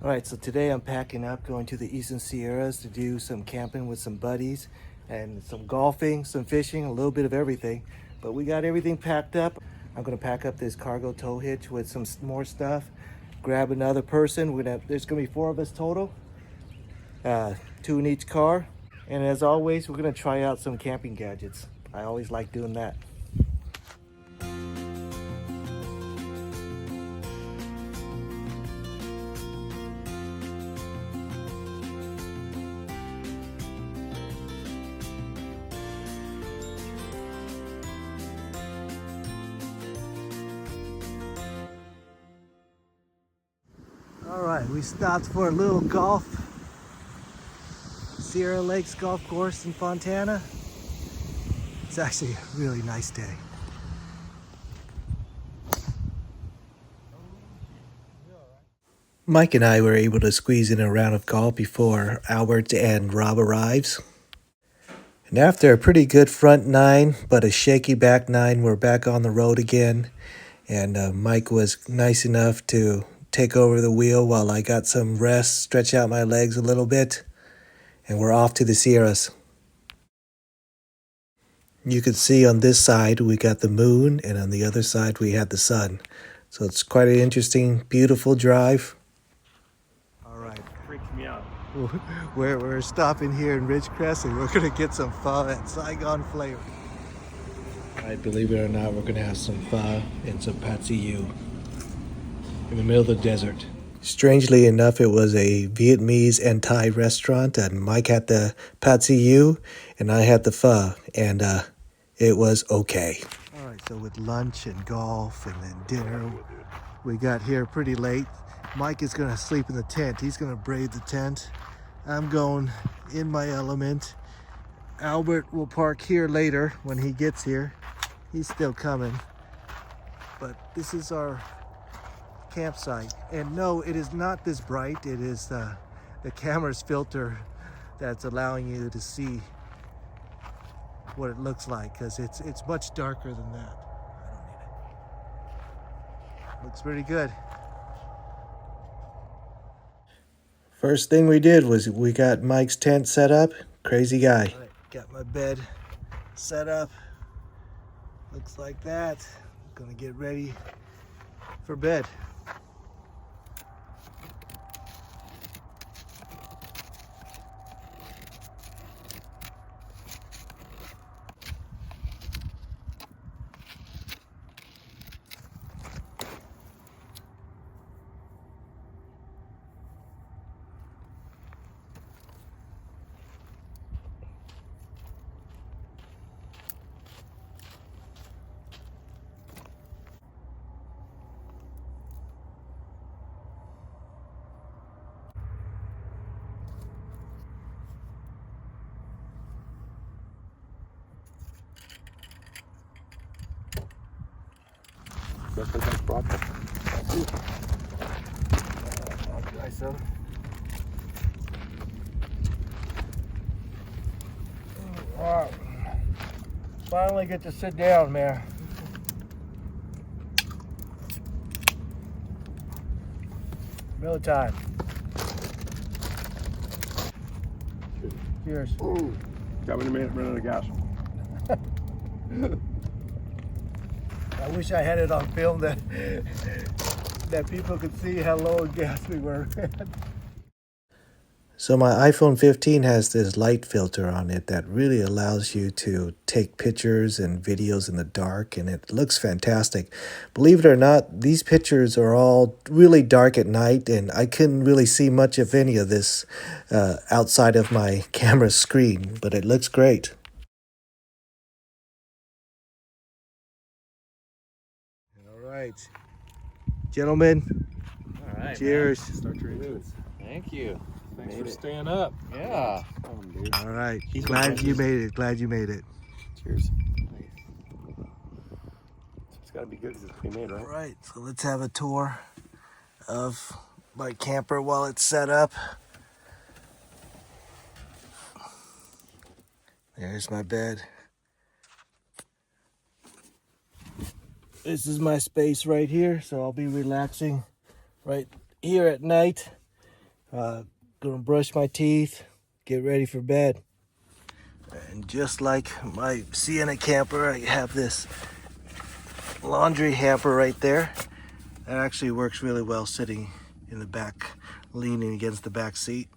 All right, so today I'm packing up, going to the Eastern Sierras to do some camping with some buddies and some golfing, some fishing, a little bit of everything. But we got everything packed up. I'm gonna pack up this cargo tow hitch with some more stuff, grab another person. There's gonna be 4 of us total, 2 in each car. And as always, we're gonna try out some camping gadgets. I always like doing that. All right, we stopped for a little golf. Sierra Lakes Golf Course in Fontana. It's actually a really nice day. Mike and I were able to squeeze in a round of golf before Albert and Rob arrives. And after a pretty good front 9, but a shaky back 9, we're back on the road again. And Mike was nice enough to take over the wheel while I got some rest, stretch out my legs a little bit. And we're off to the Sierras. You can see on this side we got the moon, and on the other side we had the sun. So it's quite an interesting, beautiful drive. All right. Freaks me out. We're stopping here in Ridgecrest, and we're gonna get some pho at Saigon flavor. I believe it or not, we're gonna have some pho and some pad see ew in the middle of the desert. Strangely enough, it was a Vietnamese and Thai restaurant, and Mike had the pad see ew, and I had the pho, and it was okay. All right, so with lunch and golf and then dinner, we got here pretty late. Mike is gonna sleep in the tent. He's gonna brave the tent. I'm going in my element. Albert will park here later when he gets here. He's still coming. But this is our campsite. And no, it is not this bright. It is the camera's filter that's allowing you to see what it looks like, because it's much darker than that. I don't need it. Looks pretty good. First thing we did was we got Mike's tent set up. Crazy guy. All right, got my bed set up. Looks like that. Gonna get ready for bed. That's what I brought them. I'll try some. All right. Finally get to sit down, man. Meal time. Cheers. Ooh, got me a minute, running out of gas. I wish I had it on film that people could see how low in gas we were. So my iPhone 15 has this light filter on it that really allows you to take pictures and videos in the dark, and it looks fantastic. Believe it or not, these pictures are all really dark at night, and I couldn't really see much of any of this outside of my camera screen, but it looks great. All right, gentlemen. All right. Cheers. Start your engines. Thank you. Thanks Made for it. staying up. Yeah. Dude. All right. Glad you made it. Glad you made it. Cheers. It's got to be good because it's pre-made, right? All right. So let's have a tour of my camper while it's set up. There's my bed. This is my space right here, so I'll be relaxing right here at night. Gonna brush my teeth, get ready for bed. And just like my Sienna camper, I have this laundry hamper right there. That actually works really well sitting in the back, leaning against the back seat.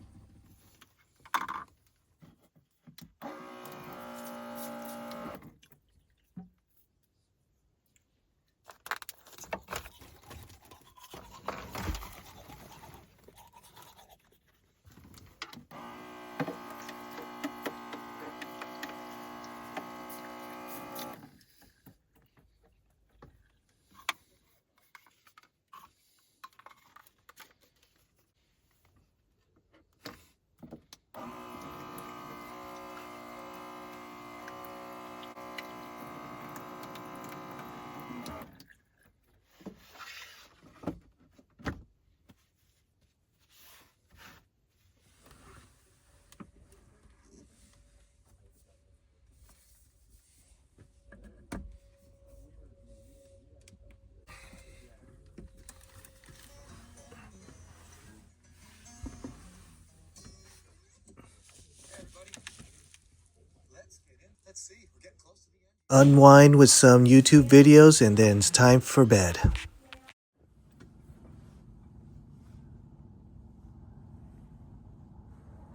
Unwind with some YouTube videos, and then it's time for bed.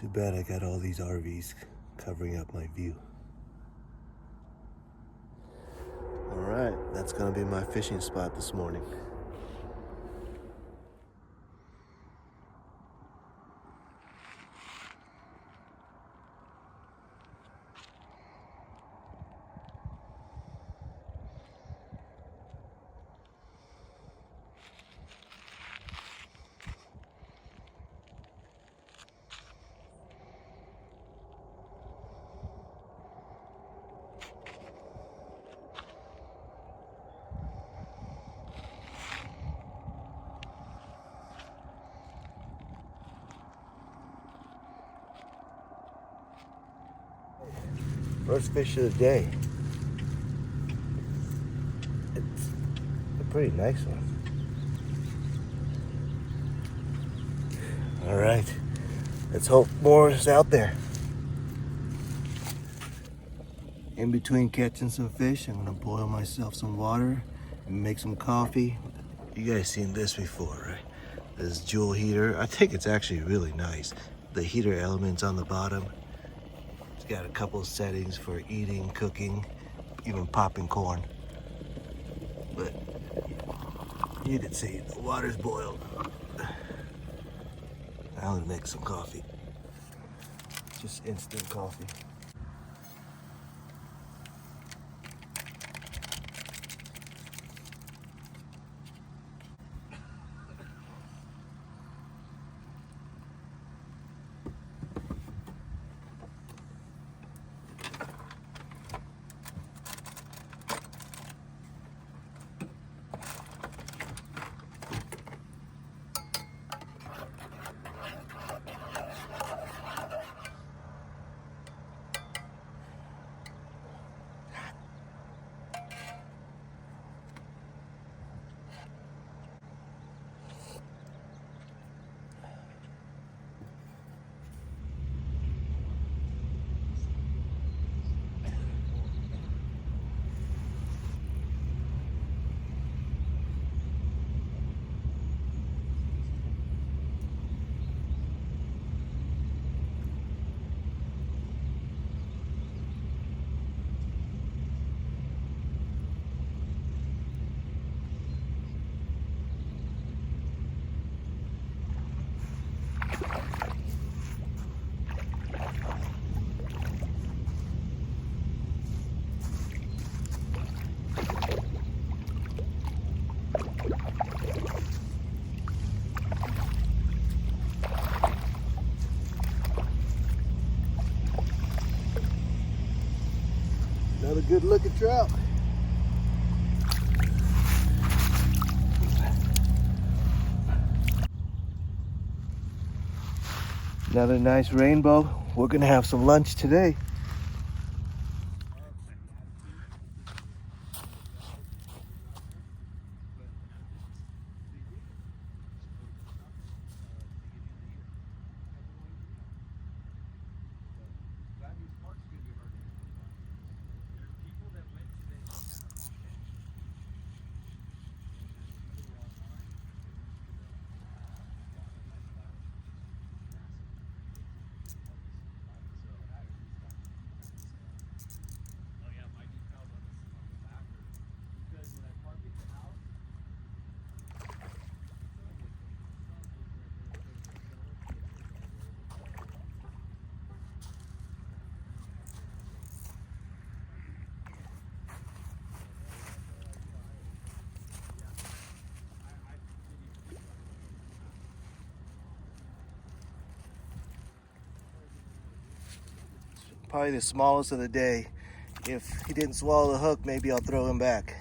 Too bad I got all these RVs covering up my view. All right, that's gonna be my fishing spot this morning. First fish of the day. It's a pretty nice one. All right, let's hope more is out there. In between catching some fish, I'm gonna boil myself some water and make some coffee. You guys seen this before, right? This jewel heater. I think it's actually really nice. The heater elements on the bottom. It's got a couple of settings for eating, cooking, even popping corn. But you can see the water's boiled. I'm gonna make some coffee. Just instant coffee. Another good looking trout. Another nice rainbow. We're gonna have some lunch today. Probably the smallest of the day. If he didn't swallow the hook, maybe I'll throw him back.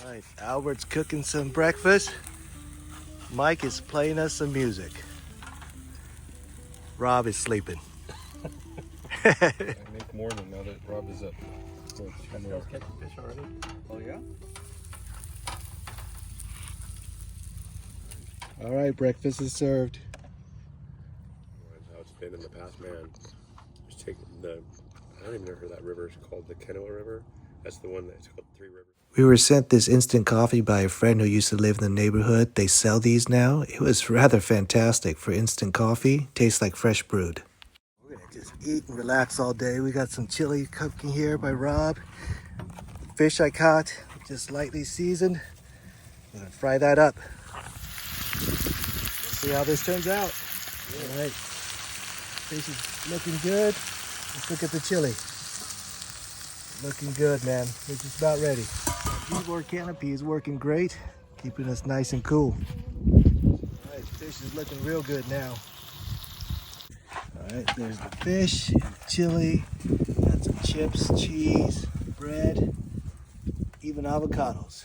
All right, Albert's cooking some breakfast. Mike is playing us some music. Rob is sleeping. I make morning now that Rob is up. So it's You guys catching fish already? oh yeah? All right, breakfast is served. How it's been in the past, man. Just take the. I don't even know who that river is called. The Kennewa River. That's the one that's called Three Rivers. We were sent this instant coffee by a friend who used to live in the neighborhood. They sell these now. It was rather fantastic for instant coffee. Tastes like fresh brewed. We're gonna just eat and relax all day. We got some chili cooking here by Rob. Fish I caught, just lightly seasoned. We're gonna fry that up. We'll see how this turns out. All right, fish is looking good. Let's look at the chili. Looking good, man. We're just about ready. Keyboard canopy is working great, keeping us nice and cool. All right, fish is looking real good now. All right, there's the fish, chili, got some chips, cheese, bread, even avocados.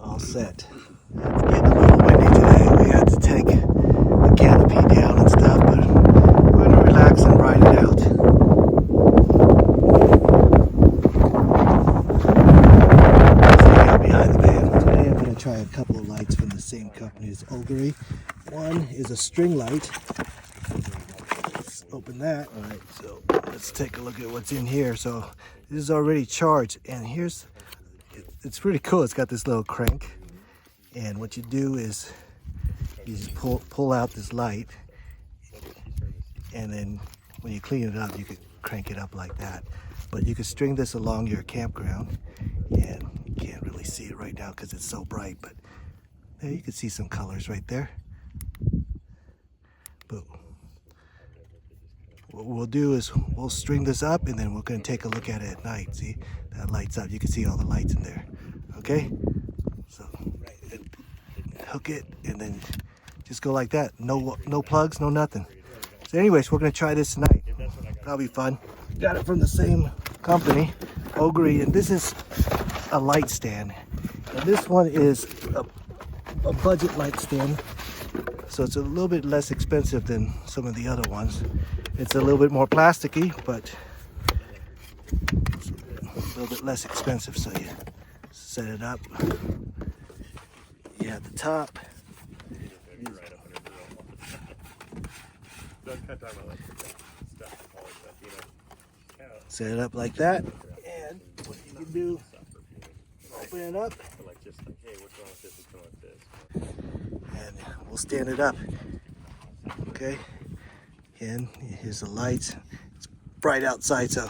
All set. It's getting a little windy today. We had to take the canopy down and stuff, but we're gonna relax and ride it out. Behind the van. Today I'm gonna try a couple of lights from the same company as Ogre. One is a string light. Let's open that. All right, so let's take a look at what's in here. So this is already charged, and it's pretty cool. It's got this little crank, and what you do is you just pull out this light, and then when you clean it up, you can crank it up like that. But you can string this along your campground, and you can't really see it right now because it's so bright, but there you can see some colors right there. But what we'll do is we'll string this up, and then we're going to take a look at it at night. See, that lights up. You can see all the lights in there. Okay, so hook it, and then just go like that. No plugs, no nothing. So anyways, we're going to try this tonight. That'll be fun. Got it from the same company, Ogre, and this is a light stand. And this one is a budget light stand, so it's a little bit less expensive than some of the other ones. It's a little bit more plasticky, but a little bit less expensive. So you set it up. You have the top. Set it up like that, and what you can do, open it up, and we'll stand it up. Okay, and here's the lights. It's bright outside, so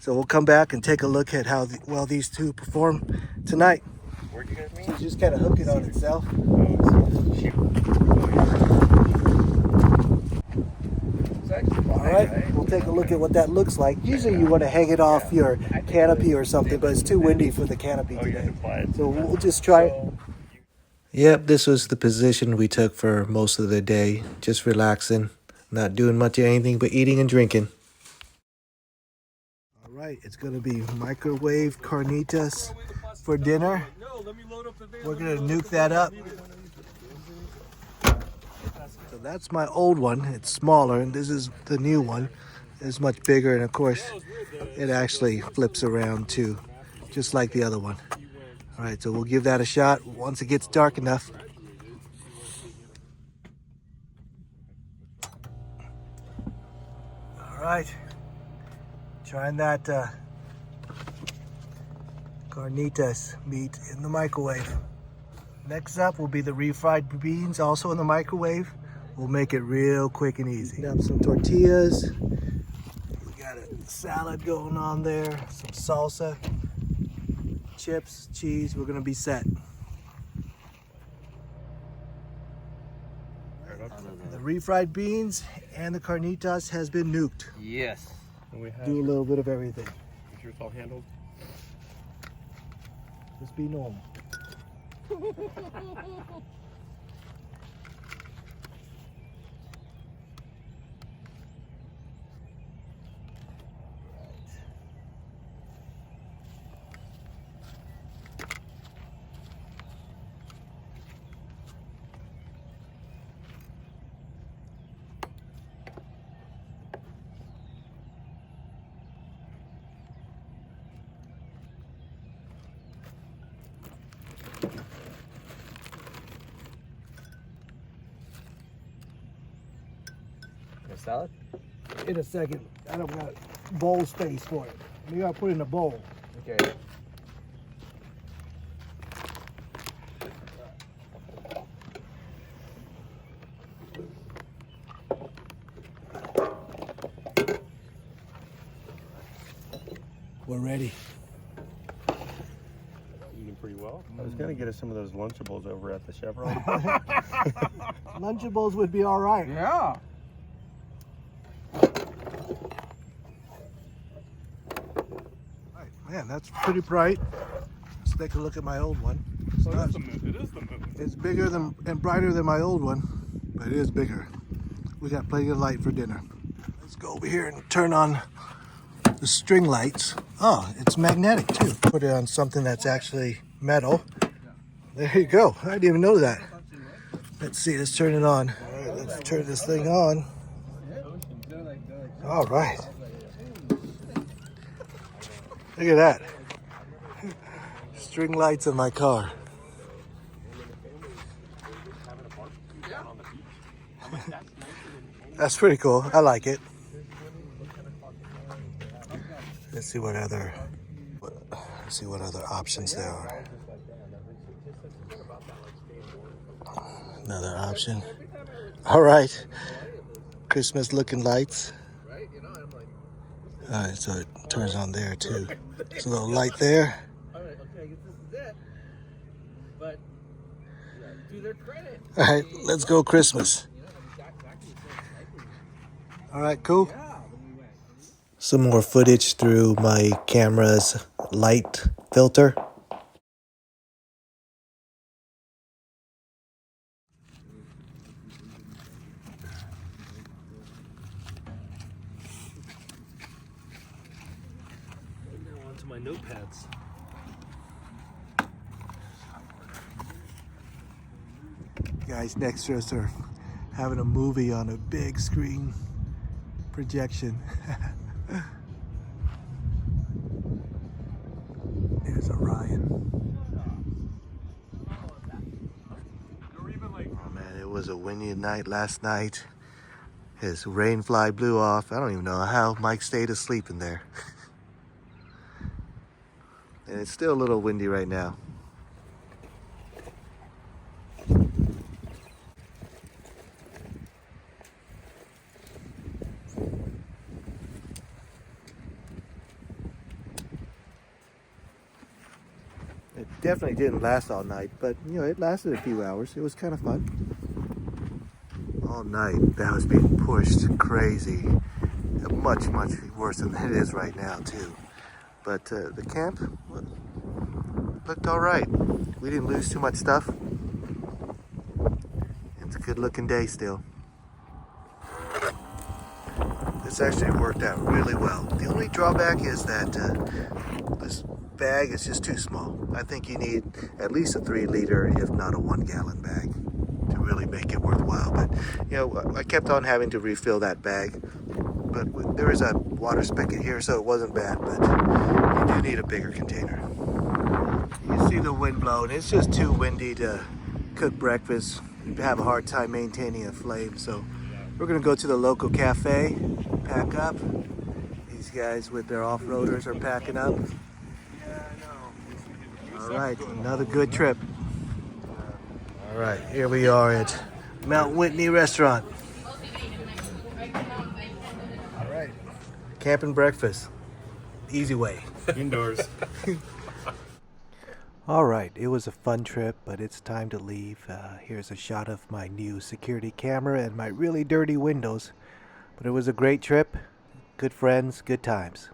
we'll come back and take a look at how well these two perform tonight. Where'd you guys meet? So just kind of hook it on itself. All right, we'll take a look at what that looks like. Usually you want to hang it off your canopy or something, but it's too windy for the canopy today. So we'll just try it. Yep, this was the position we took for most of the day. Just relaxing, not doing much of anything but eating and drinking. All right, it's going to be microwave carnitas for dinner. We're going to nuke that up. So that's my old one. It's smaller, and this is the new one. It's much bigger, and of course, it actually flips around too, just like the other one. All right, so we'll give that a shot once it gets dark enough. All right, trying that carnitas meat in the microwave. Next up will be the refried beans, also in the microwave. We'll make it real quick and easy. Got some tortillas. We got a salad going on there, some salsa, chips, cheese. We're gonna be set. The refried beans and the carnitas has been nuked. Yes. And we have Do a little bit of everything. Is yours all handled? Just be normal. salad? In a second. I don't got bowl space for it. Maybe I'll put it in a bowl. Okay. We're ready. Eating pretty well. I was gonna get us some of those Lunchables over at the Chevron. Lunchables would be all right. Yeah. Man, that's pretty bright. Let's take a look at my old one. It's, It is the moon. it's bigger than and brighter than my old one, but it is bigger. We got plenty of light for dinner. Let's go over here and turn on the string lights. Oh, it's magnetic too. Put it on something that's actually metal. There you go. I didn't even know that. Let's see, let's turn it on. All right, let's turn this thing on. All right. Look at that. String lights in my car. That's pretty cool. I like it. Let's see what other options there are. Another option. All right. Christmas looking lights. All right, so it turns on there too. There's a little light there. All right, okay, I guess this is it. But to their credit. All right, let's go Christmas. All right, cool. Some more footage through my camera's light filter. Now onto my notepads. Guys next to us are having a movie on a big screen projection. There's Orion. Oh man, it was a windy night last night. His rain fly blew off. I don't even know how Mike stayed asleep in there. And it's still a little windy right now. It definitely didn't last all night, but you know, it lasted a few hours. It was kind of fun. All night, that was being pushed crazy. Much, much worse than it is right now, too. But the camp looked all right. We didn't lose too much stuff. It's a good looking day still. This actually worked out really well. The only drawback is that this bag is just too small. I think you need at least a 3-liter, if not a 1-gallon bag to really make it worthwhile. But you know, I kept on having to refill that bag. But there is a water spigot here, so it wasn't bad, but you do need a bigger container. You see the wind blowing. It's just too windy to cook breakfast. You have a hard time maintaining a flame, so we're gonna go to the local cafe, pack up. These guys with their off-roaders are packing up. All right, another good trip. All right, here we are at Mount Whitney Restaurant. All right, camping breakfast, easy way. Indoors. All right, it was a fun trip, but it's time to leave. Here's a shot of my new security camera and my really dirty windows. But it was a great trip, good friends, good times.